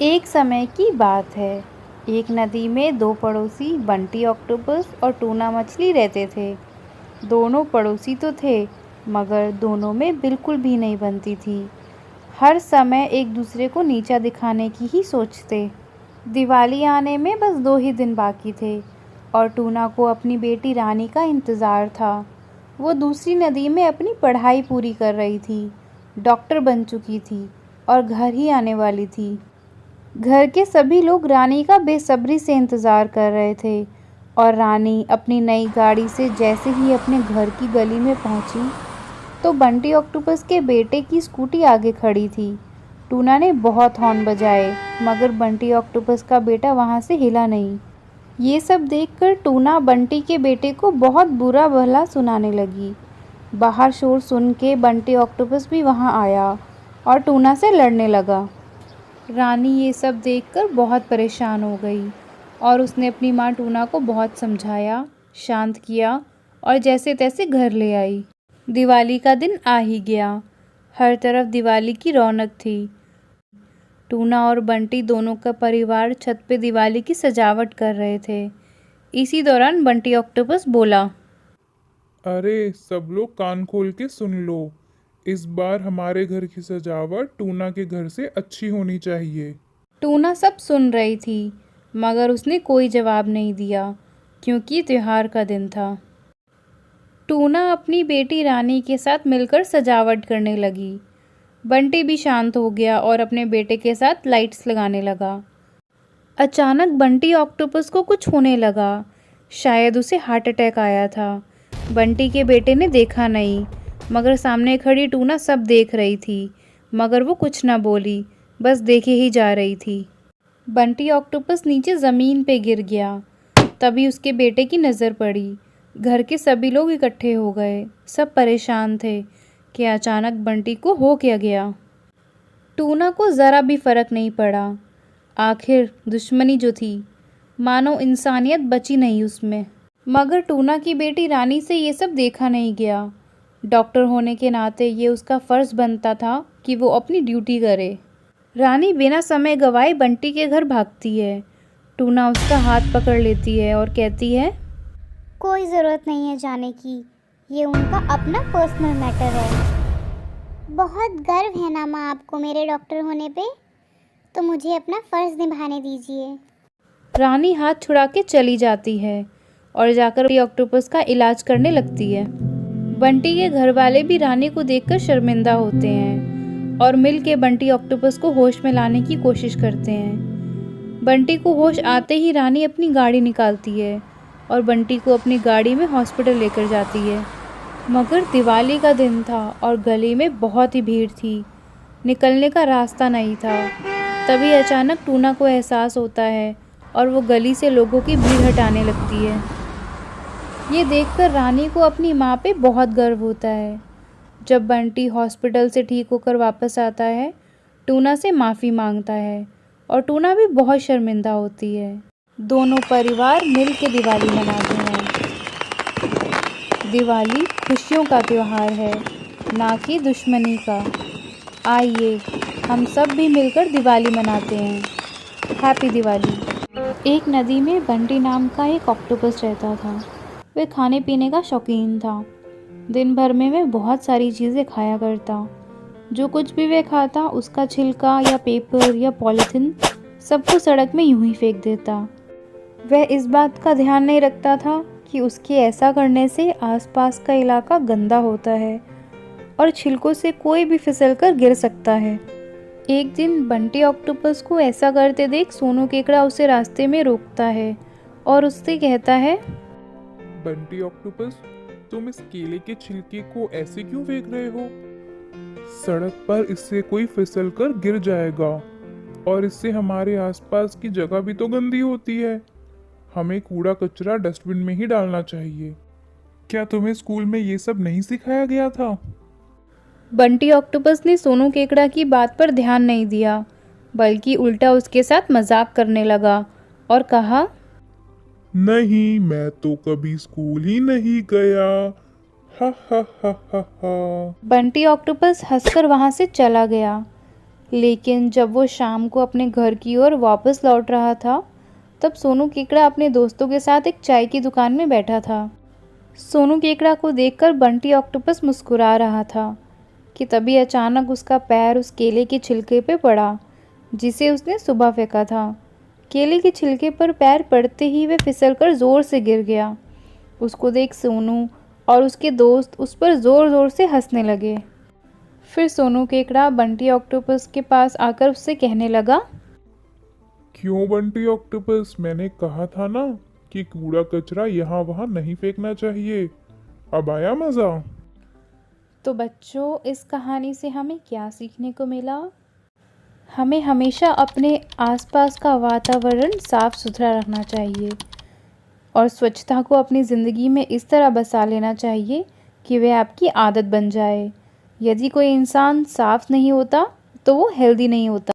एक समय की बात है। एक नदी में दो पड़ोसी बंटी ऑक्टोपस और टूना मछली रहते थे। दोनों पड़ोसी तो थे, मगर दोनों में बिल्कुल भी नहीं बनती थी। हर समय एक दूसरे को नीचा दिखाने की ही सोचते। दिवाली आने में बस 2 ही दिन बाकी थे और टूना को अपनी बेटी रानी का इंतज़ार था। वो दूसरी नदी में अपनी पढ़ाई पूरी कर रही थी, डॉक्टर बन चुकी थी और घर ही आने वाली थी। घर के सभी लोग रानी का बेसब्री से इंतज़ार कर रहे थे और रानी अपनी नई गाड़ी से जैसे ही अपने घर की गली में पहुंची, तो बंटी ऑक्टोपस के बेटे की स्कूटी आगे खड़ी थी। टूना ने बहुत हॉर्न बजाए, मगर बंटी ऑक्टोपस का बेटा वहां से हिला नहीं। ये सब देखकर टूना बंटी के बेटे को बहुत बुरा भला सुनाने लगी। बाहर शोर सुन के बंटी ऑक्टोपस भी वहां आया और टूना से लड़ने लगा। रानी ये सब देखकर बहुत परेशान हो गई और उसने अपनी माँ टूना को बहुत समझाया, शांत किया और जैसे तैसे घर ले आई। दिवाली का दिन आ ही गया। हर तरफ दिवाली की रौनक थी। टूना और बंटी दोनों का परिवार छत पे दिवाली की सजावट कर रहे थे। इसी दौरान बंटी ऑक्टोपस बोला, अरे सब लोग कान खोल के सुन लो। इस बार हमारे घर की सजावट टूना के घर से अच्छी होनी चाहिए। टूना सब सुन रही थी, मगर उसने कोई जवाब नहीं दिया, क्योंकि त्योहार का दिन था। टूना अपनी बेटी रानी के साथ मिलकर सजावट करने लगी। बंटी भी शांत हो गया और अपने बेटे के साथ लाइट्स लगाने लगा। अचानक बंटी ऑक्टोपस को कुछ होने लगा। शायद उसे हार्ट अटैक आया था। बंटी के बेटे ने देखा नहीं, मगर सामने खड़ी टूना सब देख रही थी, मगर वो कुछ ना बोली, बस देखे ही जा रही थी। बंटी ऑक्टोपस नीचे ज़मीन पे गिर गया। तभी उसके बेटे की नज़र पड़ी। घर के सभी लोग इकट्ठे हो गए। सब परेशान थे कि अचानक बंटी को हो क्या गया। टूना को ज़रा भी फर्क नहीं पड़ा। आखिर दुश्मनी जो थी, मानो इंसानियत बची नहीं उसमें। मगर टूना की बेटी रानी से ये सब देखा नहीं गया। डॉक्टर होने के नाते ये उसका फ़र्ज़ बनता था कि वो अपनी ड्यूटी करे। रानी बिना समय गवाए बंटी के घर भागती है। टूना उसका हाथ पकड़ लेती है और कहती है, कोई ज़रूरत नहीं है जाने की, ये उनका अपना पर्सनल मैटर है। बहुत गर्व है ना माँ आपको मेरे डॉक्टर होने पे, तो मुझे अपना फ़र्ज़ निभाने दीजिए। रानी हाथ छुड़ा के चली जाती है और जाकर ऑक्टोपस का इलाज करने लगती है। बंटी के घर वाले भी रानी को देखकर शर्मिंदा होते हैं और मिल के बंटी ऑक्टोपस को होश में लाने की कोशिश करते हैं। बंटी को होश आते ही रानी अपनी गाड़ी निकालती है और बंटी को अपनी गाड़ी में हॉस्पिटल लेकर जाती है। मगर दिवाली का दिन था और गली में बहुत ही भीड़ थी। निकलने का रास्ता नहीं था। तभी अचानक टूना को एहसास होता है और वो गली से लोगों की भीड़ हटाने लगती है। ये देखकर रानी को अपनी माँ पे बहुत गर्व होता है। जब बंटी हॉस्पिटल से ठीक होकर वापस आता है, टूना से माफ़ी मांगता है और टूना भी बहुत शर्मिंदा होती है। दोनों परिवार मिल के दिवाली मनाते हैं। दिवाली खुशियों का त्योहार है, ना कि दुश्मनी का। आइए हम सब भी मिलकर दिवाली मनाते हैं। हैप्पी दिवाली। एक नदी में बंटी नाम का एक ऑक्टोपस रहता था। वह खाने पीने का शौकीन था। दिन भर में वह बहुत सारी चीज़ें खाया करता। जो कुछ भी वह खाता, उसका छिलका या पेपर या पॉलीथिन सबको सड़क में यूं ही फेंक देता। वह इस बात का ध्यान नहीं रखता था कि उसके ऐसा करने से आसपास का इलाका गंदा होता है और छिलकों से कोई भी फिसल कर गिर सकता है। एक दिन बंटी ऑक्टोपस को ऐसा करते देख सोनू केकड़ा उसे रास्ते में रोकता है और उससे कहता है, बंटी ऑक्टोपस, तुम इस केले के छिलके को ऐसे क्यों फेंक रहे हो? सड़क पर इससे कोई फिसल कर गिर जाएगा और इससे हमारे आसपास की जगह भी तो गंदी होती है। हमें कूड़ा कचरा डस्टबिन में ही डालना चाहिए। क्या तुम्हें स्कूल में ये सब नहीं सिखाया गया था? बंटी ऑक्टोपस ने सोनू केकड़ा की बात पर ध्यान नहीं दिया, बल्कि उल्टा उसके साथ मजाक करने लगा और कहा, नहीं, मैं तो कभी स्कूल ही नहीं गया। हा हा हा हा हा। बंटी ऑक्टोपस हंसकर वहां से चला गया। लेकिन जब वो शाम को अपने घर की ओर वापस लौट रहा था, तब सोनू केकड़ा अपने दोस्तों के साथ एक चाय की दुकान में बैठा था। सोनू केकड़ा को देखकर बंटी ऑक्टोपस मुस्कुरा रहा था कि तभी अचानक उसका पैर उस केले के छिलके पे पड़ा जिसे उसने सुबह फेंका था। केले के छिलके पर पैर पड़ते ही वह फिसलकर ज़ोर से गिर गया। उसको देख सोनू और उसके दोस्त उस पर ज़ोर ज़ोर से हंसने लगे। फिर सोनू केकड़ा बंटी ऑक्टोपस के पास आकर उससे कहने लगा, क्यों बंटी ऑक्टोपस, मैंने कहा था ना कि कूड़ा कचरा यहाँ वहाँ नहीं फेंकना चाहिए। अब आया मज़ा। तो बच्चों, इस कहानी से हमें क्या सीखने को मिला? हमें हमेशा अपने आसपास का वातावरण साफ सुथरा रखना चाहिए और स्वच्छता को अपनी ज़िंदगी में इस तरह बसा लेना चाहिए कि वह आपकी आदत बन जाए। यदि कोई इंसान साफ नहीं होता तो वो हेल्दी नहीं होता।